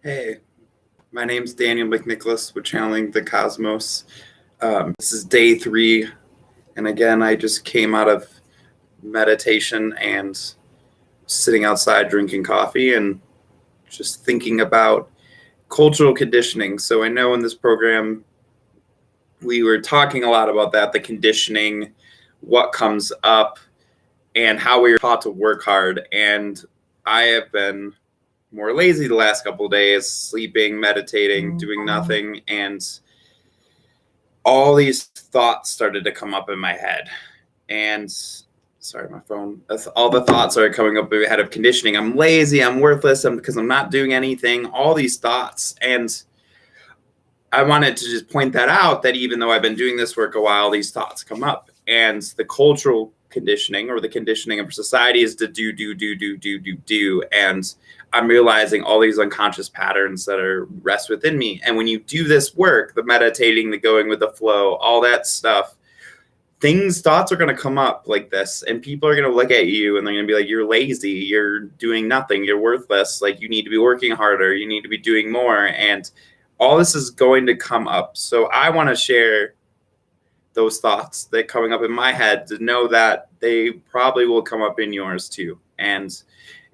Hey, my name's Daniel McNicholas with Channeling the Cosmos. This is day 3, and again, I just came out of meditation and sitting outside drinking coffee and just thinking about cultural conditioning. So I know in this program we were talking a lot about that, the conditioning, what comes up, and how we are taught to work hard. And I have been more lazy the last couple of days, sleeping, meditating, doing nothing, and all these thoughts started to come up in my head. And sorry, my phone. All the thoughts are coming up in my head of conditioning. I'm lazy, I'm worthless, because I'm not doing anything, all these thoughts. And I wanted to just point that out, that even though I've been doing this work a while, these thoughts come up. And the cultural conditioning, or the conditioning of society, is to do. And I'm realizing all these unconscious patterns that are rest within me. And when you do this work, the meditating, the going with the flow, all that stuff, thoughts are going to come up like this, and people are going to look at you and they're going to be like, you're lazy, you're doing nothing, you're worthless, like you need to be working harder, you need to be doing more. And all this is going to come up. So I want to share those thoughts that are coming up in my head, to know that they probably will come up in yours too. And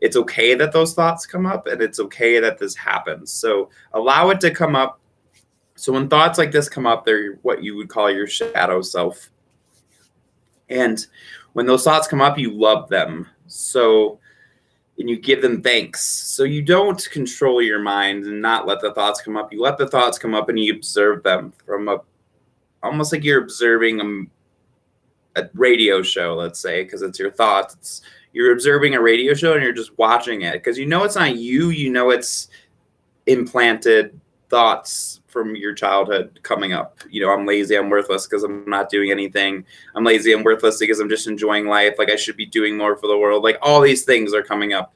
it's okay that those thoughts come up, and it's okay that this happens. So allow it to come up. So when thoughts like this come up, they're what you would call your shadow self. And when those thoughts come up, you love them. And you give them thanks. So you don't control your mind and not let the thoughts come up. You let the thoughts come up and you observe them from almost like you're observing a radio show, let's say, because it's your thoughts. You're observing a radio show and you're just watching it, because you know it's not you. You know it's implanted thoughts from your childhood coming up. I'm lazy, I'm worthless because I'm not doing anything. I'm lazy, I'm worthless because I'm just enjoying life. Like I should be doing more for the world. Like all these things are coming up,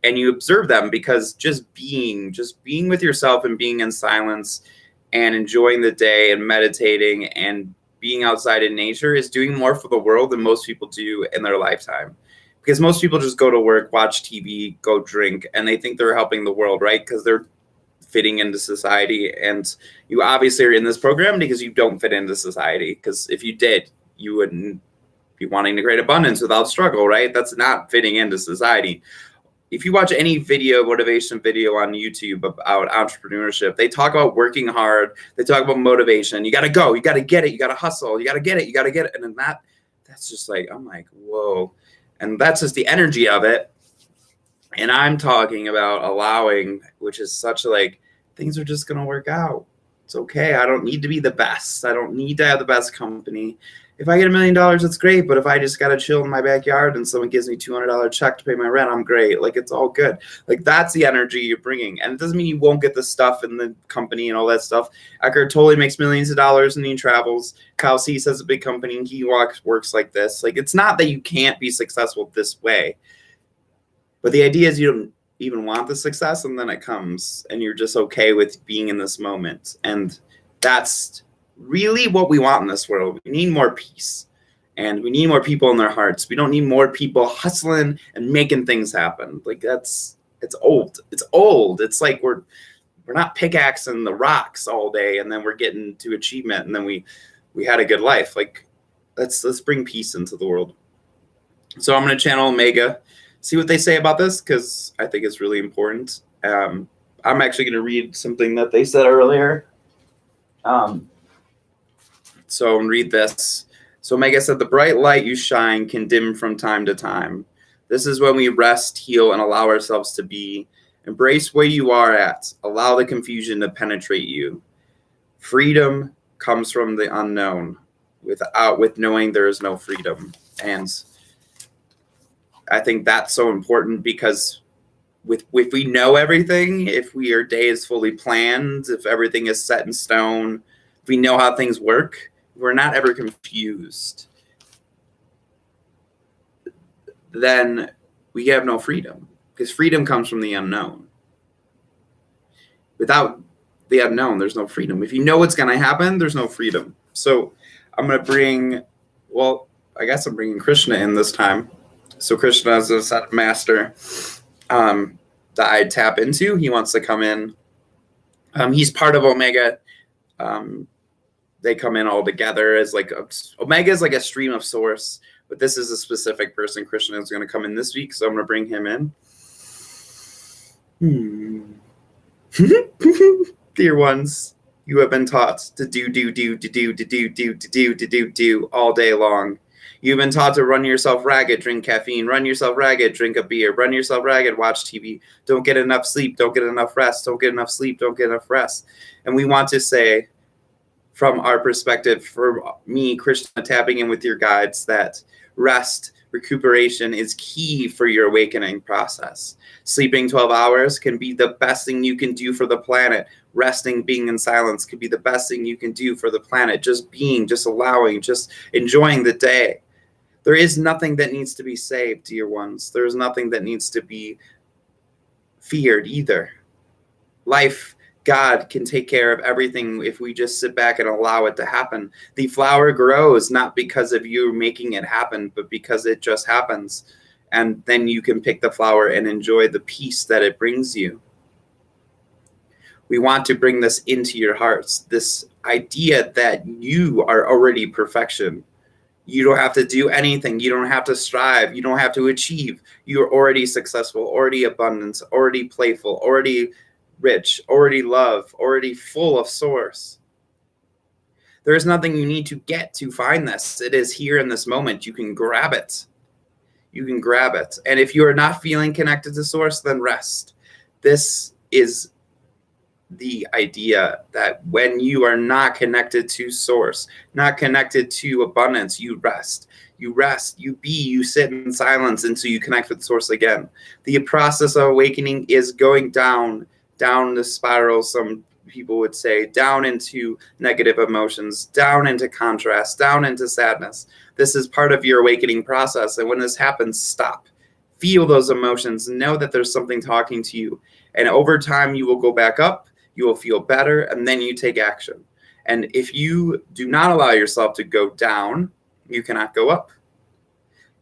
and you observe them, because just being with yourself and being in silence and enjoying the day and meditating and being outside in nature is doing more for the world than most people do in their lifetime. Because most people just go to work, watch TV, go drink, and they think they're helping the world, right? Because they're fitting into society. And you obviously are in this program because you don't fit into society. Because if you did, you wouldn't be wanting to create abundance without struggle, right? That's not fitting into society. If you watch any motivation video on YouTube about entrepreneurship, they talk about working hard. They talk about motivation. You got to go. You got to get it. You got to hustle. You got to get it. You got to get it. And then that's just like, I'm like, whoa. And that's just the energy of it. And I'm talking about allowing, which is such like, things are just going to work out. It's okay. I don't need to be the best. I don't need to have the best company. If I get $1 million, that's great. But if I just got to chill in my backyard and someone gives me $200 check to pay my rent, I'm great. Like, it's all good. Like, that's the energy you're bringing. And it doesn't mean you won't get the stuff in the company and all that stuff. Eckhart Tolle makes millions of dollars and he travels. Kyle Cease has a big company and he works like this. Like, it's not that you can't be successful this way. But the idea is you don't even want the success, and then it comes, and you're just okay with being in this moment. And that's really what we want in this world. We need more peace, and we need more people in their hearts. We don't need more people hustling and making things happen. Like it's old. It's old. It's like we're not pickaxing the rocks all day, and then we're getting to achievement, and then we had a good life. Like let's bring peace into the world. So I'm going to channel Omega, see what they say about this, because I think it's really important. I'm actually going to read something that they said earlier. So read this. So Omega said, the bright light you shine can dim from time to time. This is when we rest, heal, and allow ourselves to be. Embrace where you are at. Allow the confusion to penetrate you. Freedom comes from the unknown. With knowing there is no freedom. And I think that's so important, because if we know everything, if our day is fully planned, if everything is set in stone, if we know how things work, we're not ever confused, then we have no freedom, because freedom comes from the unknown. Without the unknown, there's no freedom. If you know what's going to happen, there's no freedom. So I'm going to I guess I'm bringing Krishna in this time. So Krishna is a master that I tap into. He wants to come in He's part of Omega. They come in all together as like Omega is like a stream of source, but this is a specific person. Krishna is going to come in this week, so I'm going to bring him in. Dear ones, you have been taught to do all day long. You've been taught to run yourself ragged, drink caffeine, run yourself ragged, drink a beer, run yourself ragged, watch TV, don't get enough sleep, don't get enough rest, don't get enough sleep, don't get enough rest. And we want to say, from our perspective, for me, Krishna, tapping in with your guides, that rest, recuperation is key for your awakening process. Sleeping 12 hours can be the best thing you can do for the planet. Resting, being in silence can be the best thing you can do for the planet. Just being, just allowing, just enjoying the day. There is nothing that needs to be saved, dear ones. There is nothing that needs to be feared either. Life, God can take care of everything if we just sit back and allow it to happen. The flower grows not because of you making it happen, but because it just happens. And then you can pick the flower and enjoy the peace that it brings you. We want to bring this into your hearts, this idea that you are already perfection. You don't have to do anything. You don't have to strive. You don't have to achieve. You are already successful, already abundant, already playful, already rich, already love, already full of source. There is nothing you need to get to find this. It is here in this moment. You can grab it. You can grab it. And if you are not feeling connected to source, then rest. This is the idea that when you are not connected to source, not connected to abundance, you rest. You rest, you be, you sit in silence until you connect with source again. The process of awakening is going down the spiral, some people would say, down into negative emotions, down into contrast, down into sadness. This is part of your awakening process. And when this happens, stop. Feel those emotions. Know that there's something talking to you. And over time, you will go back up. You will feel better. And then you take action. And if you do not allow yourself to go down, you cannot go up.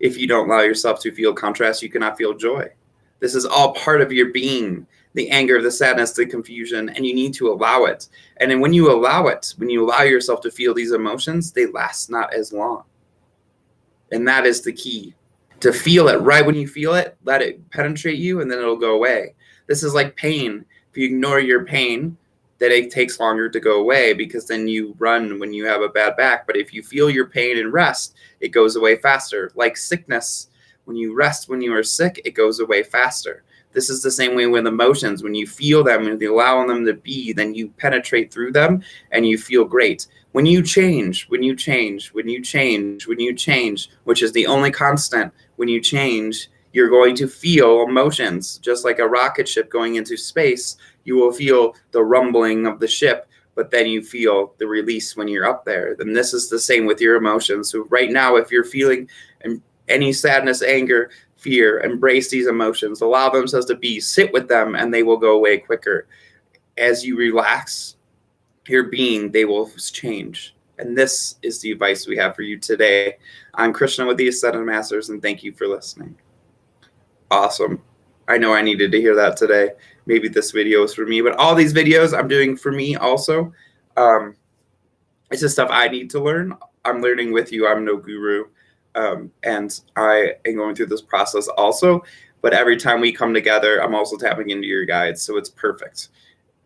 If you don't allow yourself to feel contrast, you cannot feel joy. This is all part of your being. The anger, the sadness, the confusion, and you need to allow it. And then when you allow it, when you allow yourself to feel these emotions, they last not as long. And that is the key. To feel it right when you feel it, let it penetrate you, and then it'll go away. This is like pain. If you ignore your pain, then it takes longer to go away because then you run when you have a bad back. But if you feel your pain and rest, it goes away faster. Like sickness, when you rest when you are sick, it goes away faster. This is the same way with emotions. When you feel them and you allow them to be, then you penetrate through them and you feel great. When you change, which is the only constant, when you change, you're going to feel emotions. Just like a rocket ship going into space, you will feel the rumbling of the ship, but then you feel the release when you're up there. And this is the same with your emotions. So right now, if you're feeling any sadness, anger, fear, embrace these emotions, allow themselves to be, sit with them, and they will go away quicker. As you relax your being, they will change. And this is the advice we have for you today. I'm Krishna with the Ascended Masters, and thank you for listening. Awesome. I know I needed to hear that today. Maybe this video is for me, but all these videos I'm doing for me also. It's just stuff I need to learn. I'm learning with you. I'm no guru. And I am going through this process also. But every time we come together, I'm also tapping into your guides. So it's perfect.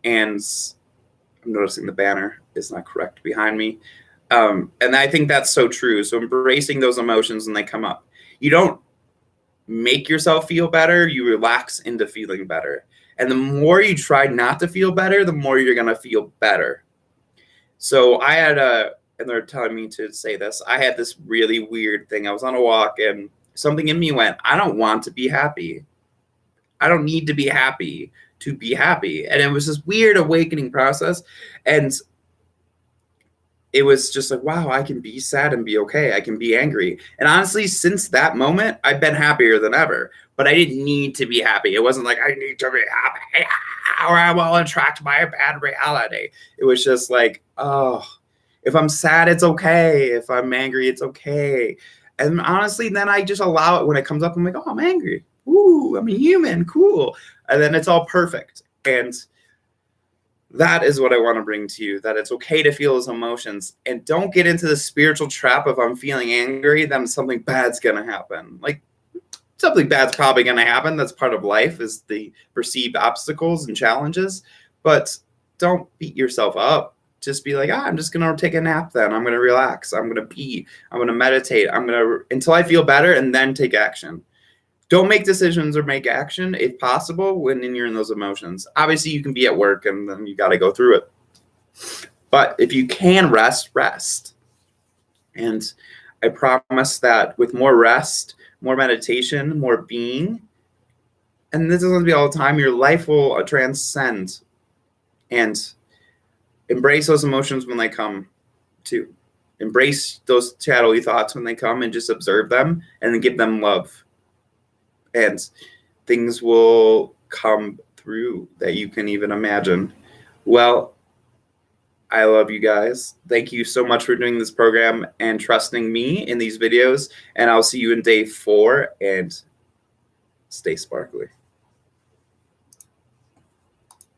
And I'm noticing the banner is not correct behind me. And I think that's so true. So embracing those emotions when they come up. You don't make yourself feel better. You relax into feeling better. And the more you try not to feel better, the more you're going to feel better. So I had and they're telling me to say this, I had this really weird thing. I was on a walk and something in me went, I don't want to be happy. I don't need to be happy to be happy. And it was this weird awakening process. And it was just like, wow, I can be sad and be okay. I can be angry. And honestly, since that moment, I've been happier than ever. But I didn't need to be happy. It wasn't like, I need to be happy or I will attract my bad reality. It was just like, oh, if I'm sad, it's okay. If I'm angry, it's okay. And honestly, then I just allow it when it comes up. I'm like, oh, I'm angry. Ooh, I'm a human. Cool. And then it's all perfect. And That is what I want to bring to you, that it's okay to feel those emotions, and don't get into the spiritual trap of I'm feeling angry, then something bad's going to happen. Like, something bad's probably going to happen. That's part of life, is the perceived obstacles and challenges. But don't beat yourself up. Just be like, I'm just going to take a nap then. I'm going to relax. I'm going to meditate. Until I feel better, and then take action. Don't make decisions or make action, if possible, when you're in those emotions. Obviously, you can be at work and then you got to go through it. But if you can rest, rest. And I promise that with more rest, more meditation, more being, and this doesn't be all the time, your life will transcend. And embrace those emotions when they come too. Embrace those shadowy thoughts when they come, and just observe them and then give them love. And things will come through that you can even imagine. Well, I love you guys. Thank you so much for doing this program and trusting me in these videos. And I'll see you in day 4, and stay sparkly.